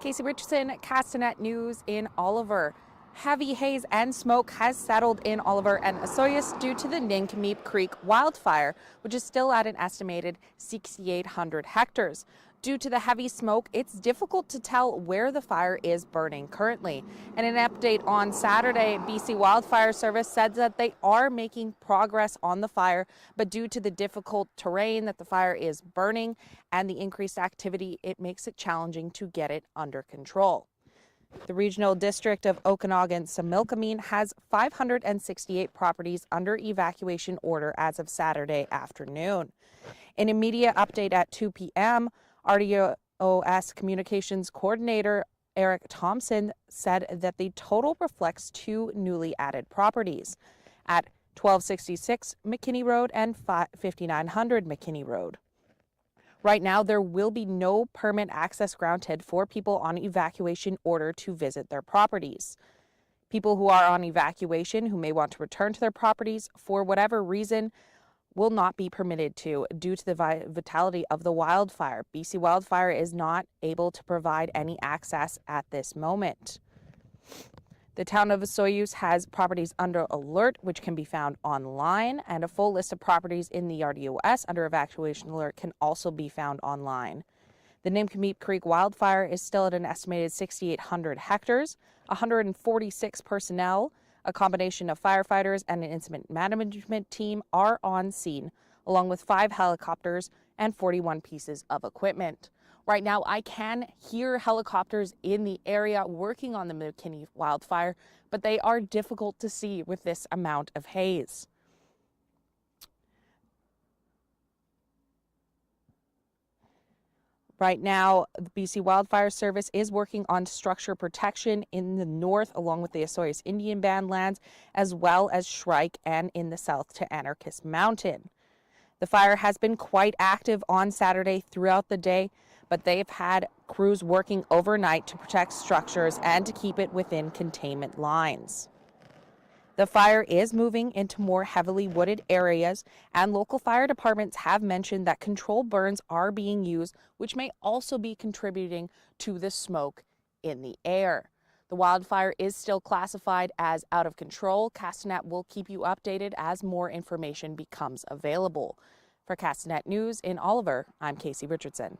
Casey Richardson, Castanet News in Oliver. Heavy haze and smoke has settled in Oliver and Osoyoos due to the Nk'Mip Creek wildfire, which is still at an estimated 6,800 hectares. Due to the heavy smoke, it's difficult to tell where the fire is burning currently. And an update on Saturday, BC Wildfire Service said that they are making progress on the fire, but due to the difficult terrain that the fire is burning and the increased activity, it makes it challenging to get it under control. The Regional District of Okanagan-Similkameen has 568 properties under evacuation order as of Saturday afternoon. In a media update at 2 p.m., RDOS Communications Coordinator Eric Thompson said that the total reflects two newly added properties at 1266 McKinney Road and 5900 McKinney Road. Right now, there will be no permit access granted for people on evacuation order to visit their properties. People who are on evacuation who may want to return to their properties for whatever reason will not be permitted to due to the vitality of the wildfire. BC Wildfire is not able to provide any access at this moment. The town of Osoyoos has properties under alert, which can be found online, and a full list of properties in the RDOS under evacuation alert can also be found online. The Nk'Mip Creek wildfire is still at an estimated 6,800 hectares, 146 personnel, a combination of firefighters and an incident management team are on scene, along with 5 helicopters and 41 pieces of equipment. Right now, I can hear helicopters in the area working on the McKinney wildfire, but they are difficult to see with this amount of haze. Right now, the BC Wildfire Service is working on structure protection in the north along with the Osoyoos Indian Band lands, as well as Shrike and in the south to Anarchist Mountain. The fire has been quite active on Saturday throughout the day, but they've had crews working overnight to protect structures and to keep it within containment lines. The fire is moving into more heavily wooded areas, and local fire departments have mentioned that controlled burns are being used, which may also be contributing to the smoke in the air. The wildfire is still classified as out of control. Castanet will keep you updated as more information becomes available. For Castanet News in Oliver, I'm Casey Richardson.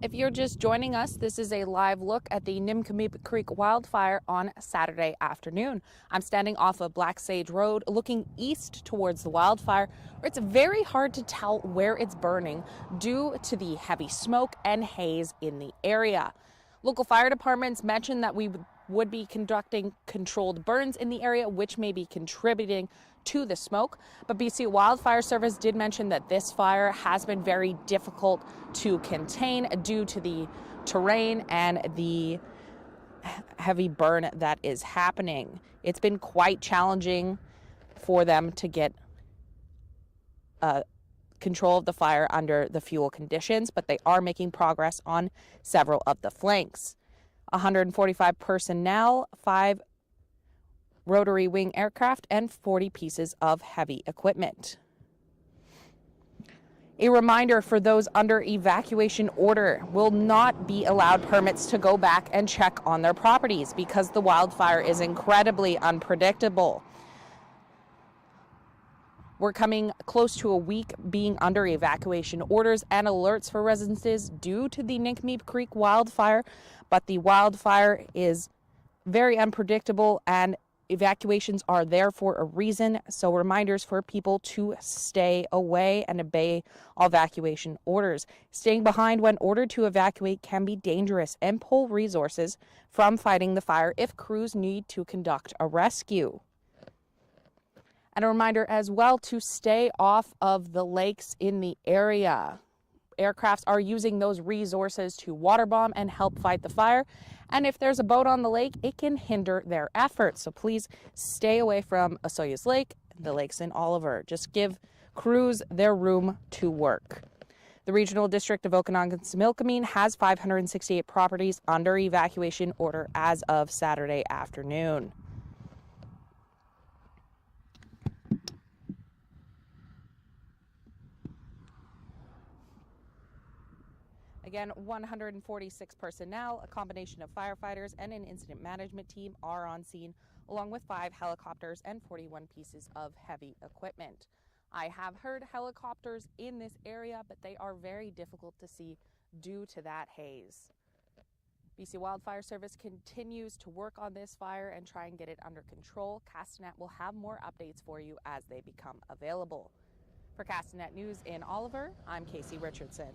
If you're just joining us, this is a live look at the Nk'Mip Creek wildfire on Saturday afternoon. I'm standing off of Black Sage Road looking east towards the wildfire, where it's very hard to tell where it's burning due to the heavy smoke and haze in the area. Local fire departments mentioned that we would be conducting controlled burns in the area, which may be contributing to the smoke. But BC Wildfire Service did mention that this fire has been very difficult to contain due to the terrain and the heavy burn that is happening. It's been quite challenging for them to get control of the fire under the fuel conditions, but they are making progress on several of the flanks. 145 personnel, 5 rotary wing aircraft, and 40 pieces of heavy equipment. A reminder for those under evacuation order: will not be allowed permits to go back and check on their properties because the wildfire is incredibly unpredictable. We're coming close to a week being under evacuation orders and alerts for residences due to the Nk'Mip Creek wildfire, but the wildfire is very unpredictable and evacuations are there for a reason. So reminders for people to stay away and obey all evacuation orders. Staying behind when ordered to evacuate can be dangerous and pull resources from fighting the fire if crews need to conduct a rescue. And a reminder as well to stay off of the lakes in the area. Aircrafts are using those resources to water bomb and help fight the fire. And if there's a boat on the lake, it can hinder their efforts. So please stay away from Osoyoos Lake, the lakes in Oliver. Just give crews their room to work. The Regional District of Okanagan-Similkameen has 568 properties under evacuation order as of Saturday afternoon. Again, 146 personnel, a combination of firefighters and an incident management team are on scene, along with 5 helicopters and 41 pieces of heavy equipment. I have heard helicopters in this area, but they are very difficult to see due to that haze. BC Wildfire Service continues to work on this fire and try and get it under control. Castanet will have more updates for you as they become available. For Castanet News in Oliver, I'm Casey Richardson.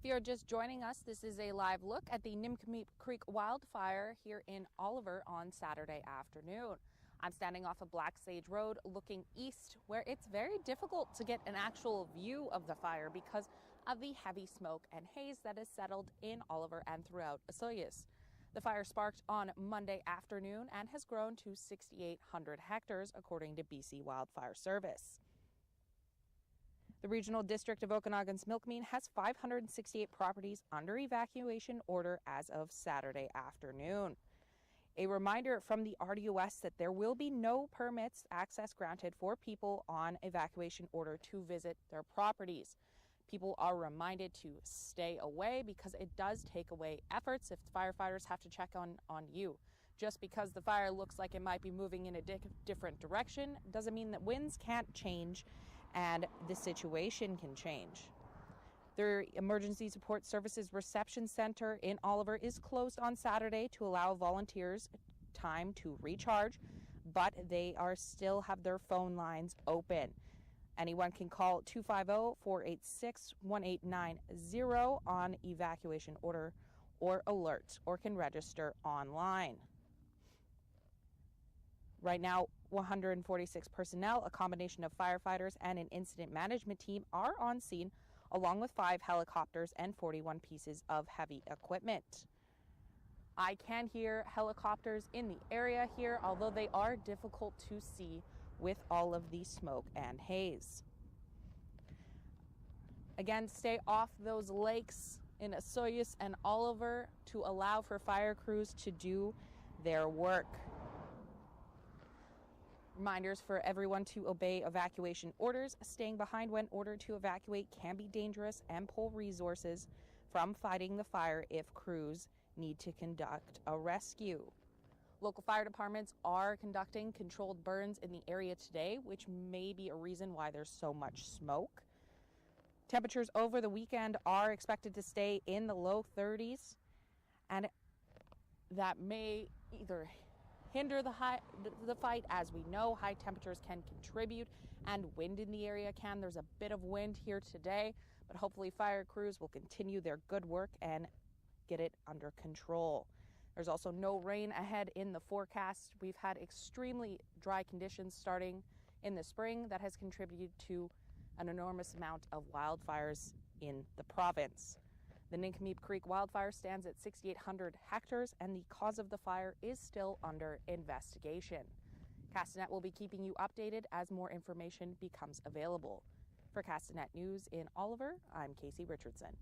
If you're just joining us, this is a live look at the Nk'Mip Creek wildfire here in Oliver on Saturday afternoon. I'm standing off of Black Sage Road looking east, where it's very difficult to get an actual view of the fire because of the heavy smoke and haze that has settled in Oliver and throughout Osoyoos. The fire sparked on Monday afternoon and has grown to 6,800 hectares, according to BC Wildfire Service. The Regional District of Okanagan's Nk'Mip has 568 properties under evacuation order as of Saturday afternoon. A reminder from the RDOS that there will be no permits access granted for people on evacuation order to visit their properties. People are reminded to stay away because it does take away efforts if firefighters have to check on you. Just because the fire looks like it might be moving in a different direction doesn't mean that winds can't change and the situation can change. The Emergency Support Services Reception Center in Oliver is closed on Saturday to allow volunteers time to recharge, but they still have their phone lines open. Anyone can call 250-486-1890 on evacuation order or alert, or can register online. Right now, 146 personnel, a combination of firefighters and an incident management team, are on scene, along with 5 helicopters and 41 pieces of heavy equipment. I can hear helicopters in the area here, although they are difficult to see with all of the smoke and haze. Again, stay off those lakes in Osoyoos and Oliver to allow for fire crews to do their work. Reminders for everyone to obey evacuation orders. Staying behind when ordered to evacuate can be dangerous and pull resources from fighting the fire if crews need to conduct a rescue. Local fire departments are conducting controlled burns in the area today, which may be a reason why there's so much smoke. Temperatures over the weekend are expected to stay in the low 30s, and that may either hinder the fight. As we know, high temperatures can contribute, and wind in the area can. There's a bit of wind here today, but hopefully fire crews will continue their good work and get it under control. There's also no rain ahead in the forecast. We've had extremely dry conditions starting in the spring that has contributed to an enormous amount of wildfires in the province. The Nk'Mip Creek wildfire stands at 6,800 hectares, and the cause of the fire is still under investigation. Castanet will be keeping you updated as more information becomes available. For Castanet News in Oliver, I'm Casey Richardson.